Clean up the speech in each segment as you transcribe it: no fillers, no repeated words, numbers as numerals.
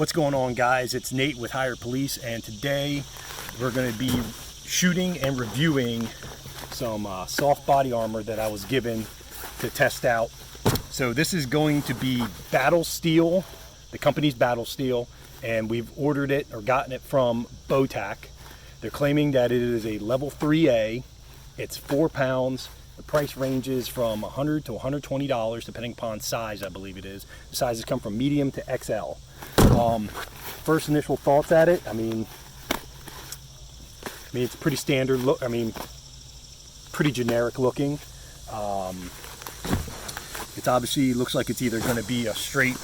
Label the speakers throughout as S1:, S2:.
S1: What's going on, guys? It's Nate with Hired Police, and today we're going to be shooting and reviewing some soft body armor that I was given to test out. So this is going to be Battle Steel, the company's Battle Steel, and we've ordered it or gotten it from Botach. They're claiming that it is a level 3A. It's 4 pounds. The price ranges from $100 to $120 depending upon size, I believe it is. The sizes come from medium to XL. First initial thoughts at it, I mean it's pretty standard look. Pretty generic looking. It's obviously looks like it's either going to be a straight,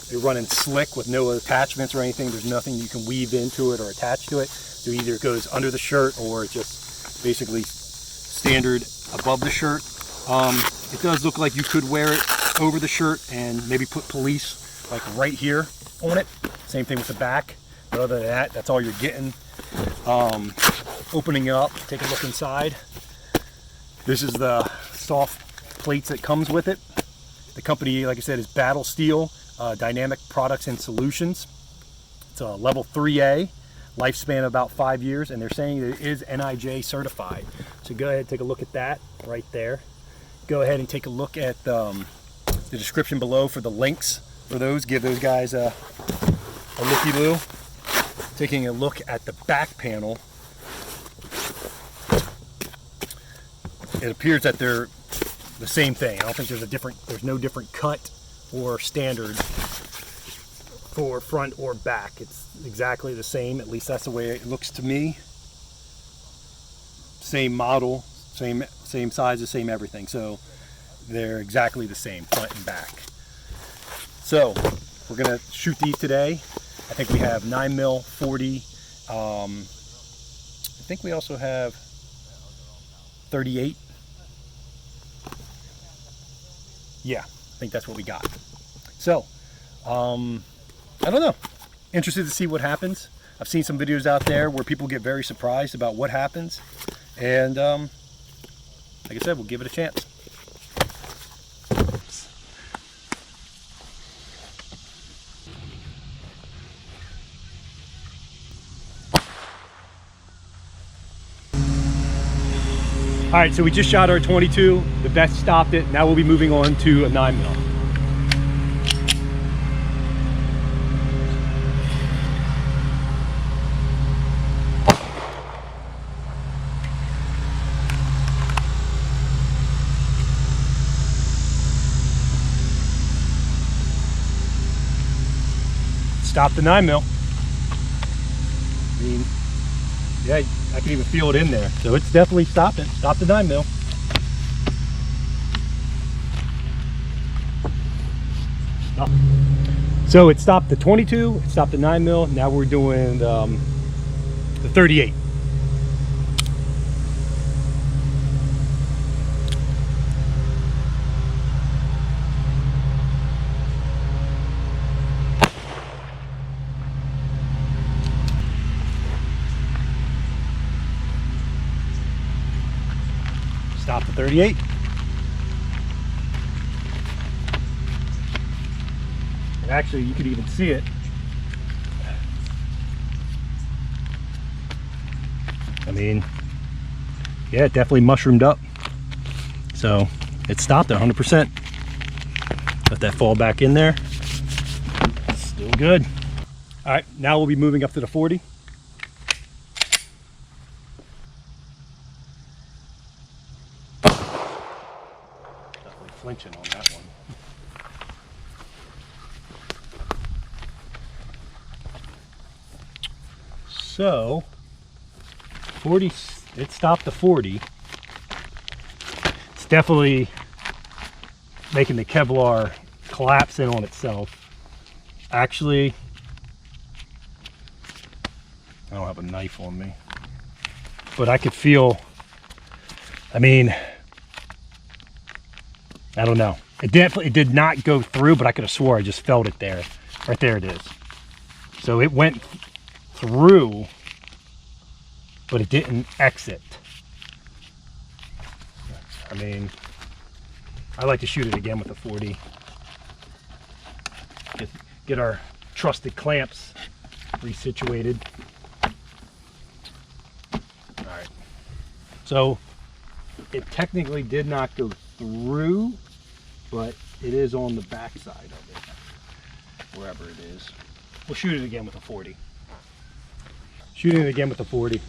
S1: you're running slick with no attachments or anything. There's nothing you can weave into it or attach to it. So either it goes under the shirt or it just basically standard above the shirt. It does look like you could wear it over the shirt and maybe put police like right here on it. Same thing with the back. But other than that, that's all you're getting. Opening it up, take a look inside. This is the soft plates that comes with it. The company, like I said, is Battle Steel, Dynamic Products and Solutions. It's a level 3A, lifespan of about 5 years, and they're saying that it is NIJ certified. So go ahead and take a look at that right there. Go ahead and take a look at the description below for the links for those. Give those guys a looky-loo. Taking a look at the back panel, it appears that they're the same thing. I don't think there's no different cut or standard for front or back. It's exactly the same, at least that's the way it looks to me. Same model, same sizes, same everything. So they're exactly the same, front and back. So we're gonna shoot these today. I think we have 9mm, 40. I think we also have 38. Yeah, I think that's what we got. So, I don't know. Interested to see what happens. I've seen some videos out there where people get very surprised about what happens. And like I said, we'll give it a chance. All right, so we just shot our 22. The vest stopped it. Now we'll be moving on to a 9mm. Stop the 9mm. I mean, yeah, I can even feel it in there. So it's definitely stopping. Stop the 9mm. Stop. So it stopped the 22, it stopped the 9mm. Now we're doing the 38. Stop the 38. And actually, you could even see it. I mean, yeah, it definitely mushroomed up. So it stopped at 100%. Let that fall back in there. Still good. All right, now we'll be moving up to the 40. Flinching on that one. So 40, it stopped the 40. It's definitely making the Kevlar collapse in on itself. Actually, I don't have a knife on me, but I could feel, I mean, I don't know. It definitely did not go through, but I could have swore I just felt it there. Right there it is. So it went through, but it didn't exit. I mean, I like to shoot it again with a 40. Get our trusted clamps resituated. All right. So it technically did not go through, but it is on the back side of it, wherever it is. We'll shoot it again with a 40. Shooting it again with a 40.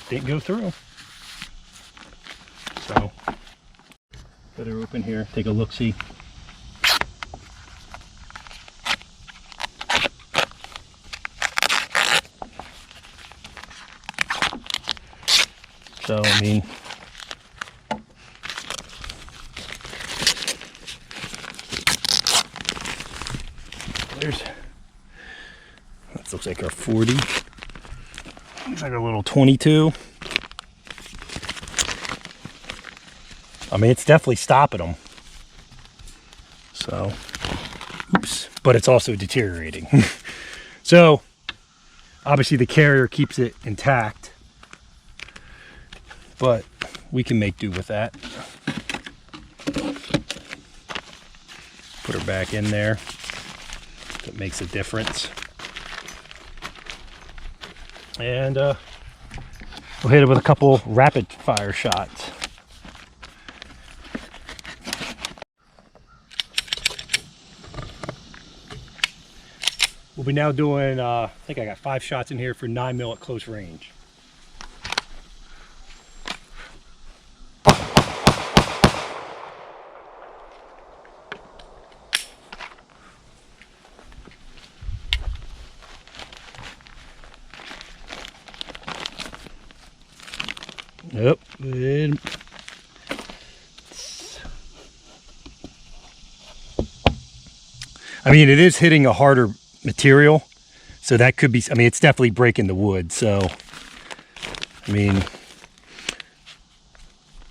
S1: Didn't go through. So, better open here, take a look-see. So, I mean, there's, that looks like our 40. Looks like a little 22. I mean, it's definitely stopping them. So, oops, but it's also deteriorating. So, obviously the carrier keeps it intact, but we can make do with that. Put her back in there. That makes a difference. And we'll hit it with a couple rapid fire shots. We'll be now doing, I think I got 5 shots in here for 9mm at close range. Yep. I mean, it is hitting a harder material, so that could be, I mean, it's definitely breaking the wood. So, I mean,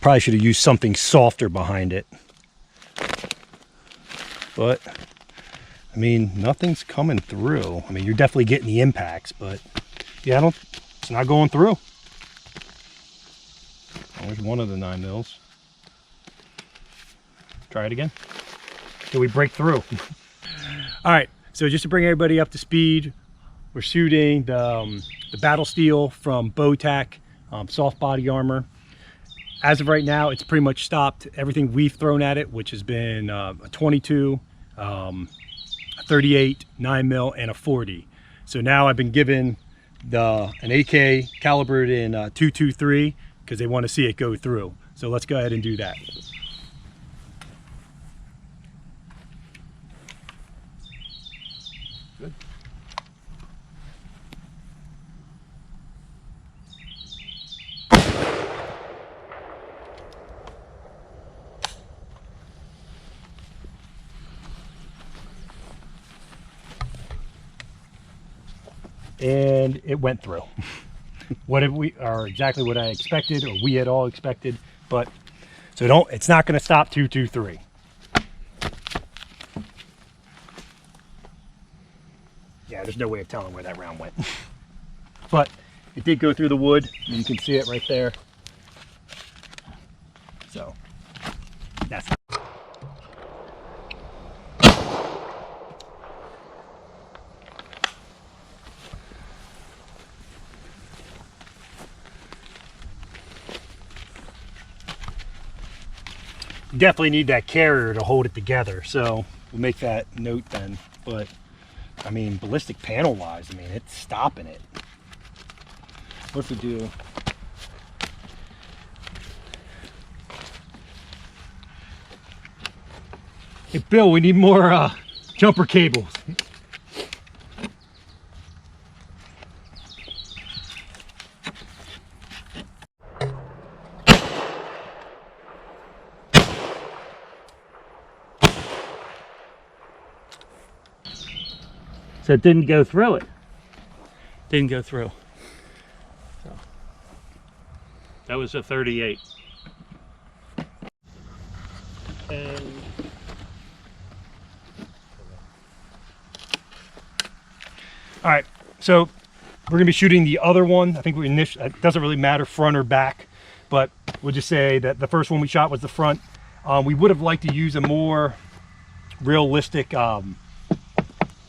S1: probably should have used something softer behind it. But, I mean, nothing's coming through. I mean, you're definitely getting the impacts, but yeah, it's not going through. There's one of the 9mm. Try it again. Till we break through. All right, so just to bring everybody up to speed, we're shooting the Battle Steel from Botach Soft Body Armour. As of right now, it's pretty much stopped everything we've thrown at it, which has been a 22, a 38, 9mm, and a 40. So now I've been given an AK calibered in .223 because they want to see it go through. So let's go ahead and do that. Good. And it went through. Exactly what I expected, or we had all expected, but so it's not going to stop 223. Yeah, there's no way of telling where that round went. But it did go through the wood, and you can see it right there. So that's definitely need that carrier to hold it together, so we'll make that note then. But I mean, ballistic panel wise, I mean, it's stopping it. What if we do hey Bill, we need more jumper cables. So it didn't go through it. Didn't go through. So that was a 38.
S2: And
S1: all right, so we're gonna be shooting the other one. I think it doesn't really matter front or back, but we'll just say that the first one we shot was the front. We would have liked to use a more realistic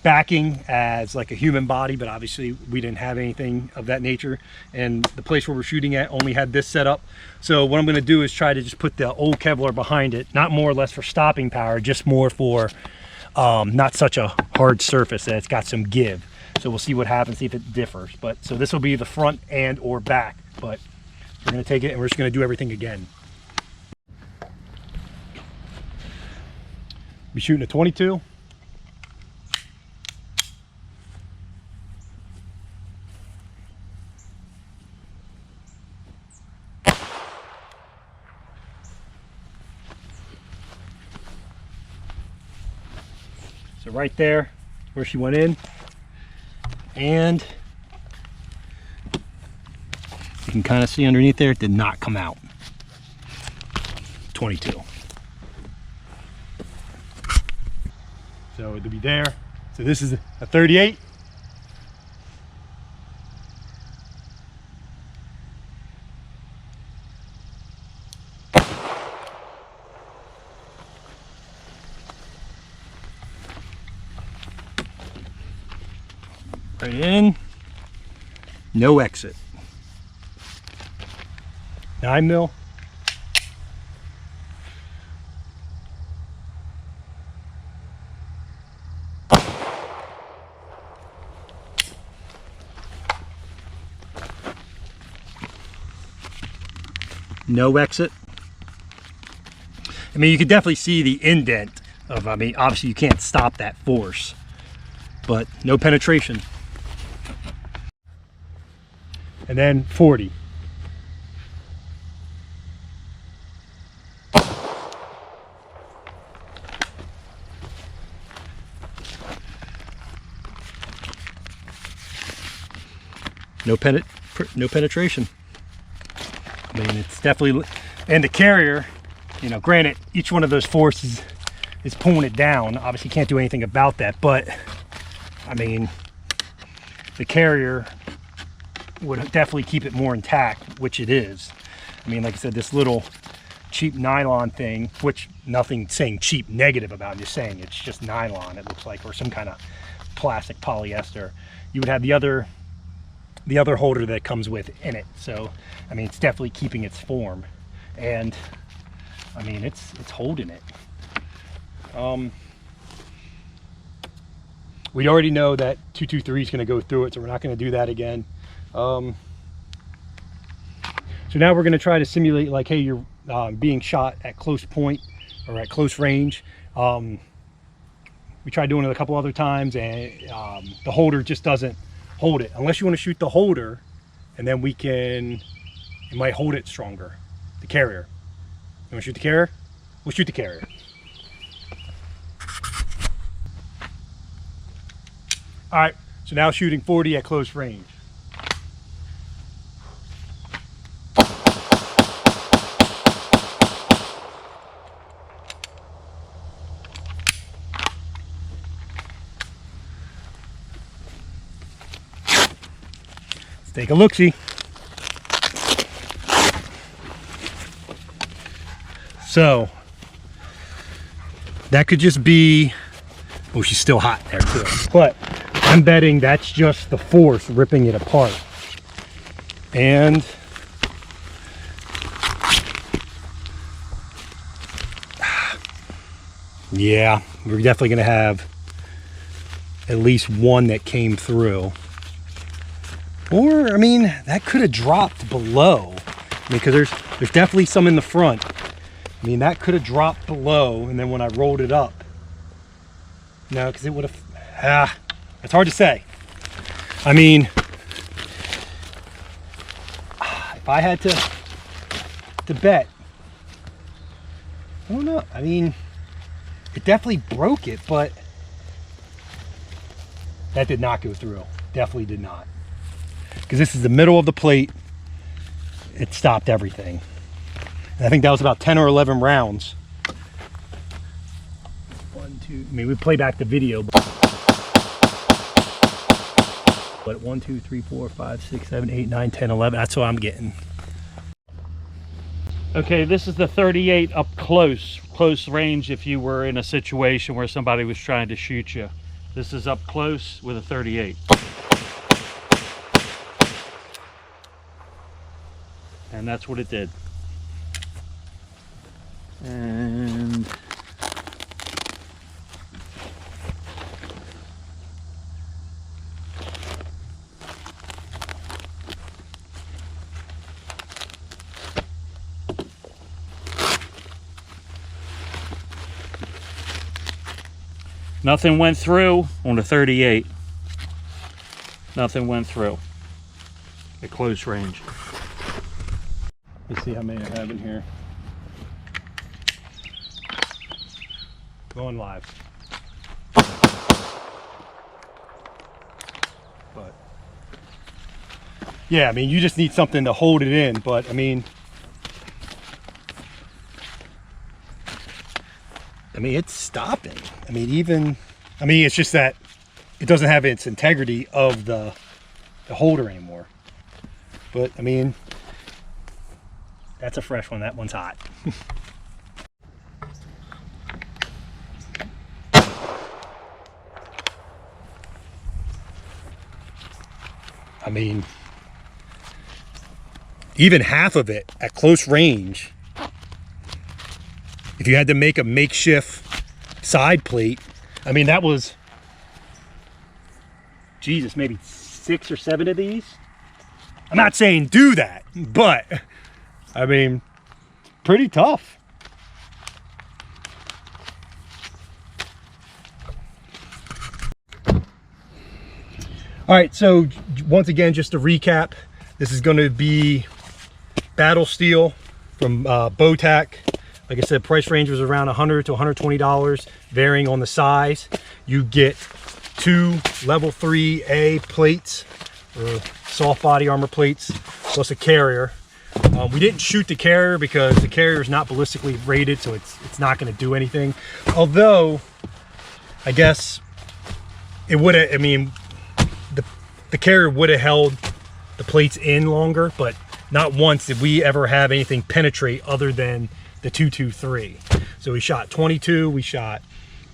S1: backing as like a human body, but obviously we didn't have anything of that nature, and the place where we're shooting at only had this set up. So what I'm going to do is try to just put the old Kevlar behind it, not more or less for stopping power, just more for not such a hard surface that it's got some give. So we'll see what happens, see if it differs. But so this will be the front and or back, but we're going to take it and we're just going to do everything again. Be shooting a 22. So right there where she went in, and you can kind of see underneath there, it did not come out. 22. So it'll be there. So this is a 38. Right in, no exit. 9 mil. No exit. I mean, you can definitely see the indent of, I mean, obviously you can't stop that force, but no penetration. And then 40. No penetration. I mean, it's definitely, and the carrier, you know, granted, each one of those forces is pulling it down. Obviously, you can't do anything about that, but I mean, the carrier would definitely keep it more intact, which it is. I mean, like I said, this little cheap nylon thing, which nothing saying cheap negative about, I'm just saying it's just nylon, it looks like, or some kind of plastic polyester. You would have the other holder that comes with in it. So I mean, it's definitely keeping its form, and I mean, it's holding it. We already know that 223 is going to go through it, so we're not going to do that again. So now we're going to try to simulate, like, hey, you're being shot at close point or at close range. We tried doing it a couple other times, and the holder just doesn't hold it. Unless you want to shoot the holder, and then it might hold it stronger. The carrier. You want to shoot the carrier? We'll shoot the carrier. All right, so now shooting 40 at close range. Let's take a look-see. So that could just be, oh, she's still hot there too, but I'm betting that's just the force ripping it apart. And yeah, we're definitely going to have at least one that came through. Or, I mean, that could have dropped below. I mean, because there's definitely some in the front. I mean, that could have dropped below, and then when I rolled it up, no, because it would have, it's hard to say. I mean, if I had to bet, I don't know. I mean, it definitely broke it, but that did not go through. Definitely did not. Because this is the middle of the plate. It stopped everything. And I think that was about 10 or 11 rounds 1, 2. I mean, we play back the video, but 1, 2, 3, 4, 5, 6, 7, 8, 9, 10, 11. That's what I'm getting.
S2: Okay, this is the 38 up close range if you were in a situation where somebody was trying to shoot you. This is up close with a 38. And that's what it did. And nothing went through on the 38. Nothing went through at close range.
S1: Let's see how many I have in here. Going live. But yeah, I mean, you just need something to hold it in, but I mean it's stopping. I mean, it's just that it doesn't have its integrity of the holder anymore. But I mean, that's a fresh one. That one's hot. I mean, even half of it at close range, if you had to make a makeshift side plate, I mean, that was, Jesus, maybe 6 or 7 of these. I'm not saying do that, but I mean, pretty tough. All right, so once again, just to recap, this is going to be Battle Steel from Botach. Like I said, price range was around $100 to $120, varying on the size. You get 2 level 3A plates, or soft body armor plates, plus a carrier. We didn't shoot the carrier because the carrier is not ballistically rated, so it's not going to do anything. Although, I guess it would have, I mean, the carrier would have held the plates in longer, but not once did we ever have anything penetrate other than the 223. So we shot 22, we shot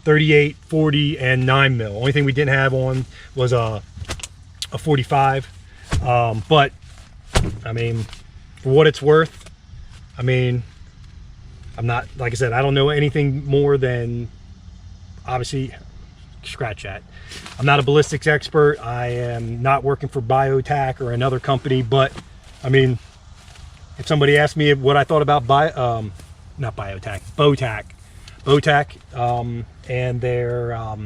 S1: 38, 40, and 9 mil. Only thing we didn't have on was a 45. But I mean, for what it's worth, I mean, I'm not, like I said, I don't know anything more than, obviously, scratch that. I'm not a ballistics expert. I am not working for Botach or another company, but I mean, if somebody asked me what I thought about Botach, and their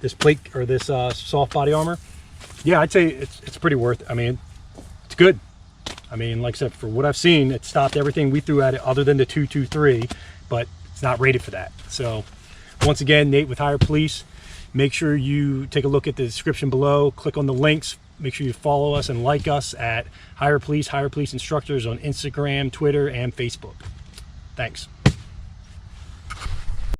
S1: this plate, or this soft body armor, yeah, I'd say it's pretty worth it. I mean, it's good. I mean, like I said, for what I've seen, it stopped everything we threw at it other than the 223, but it's not rated for that. So once again, Nate with Hire Police. Make sure you take a look at the description below, click on the links. Make sure you follow us and like us at Hire Police Instructors on Instagram, Twitter, and Facebook. Thanks.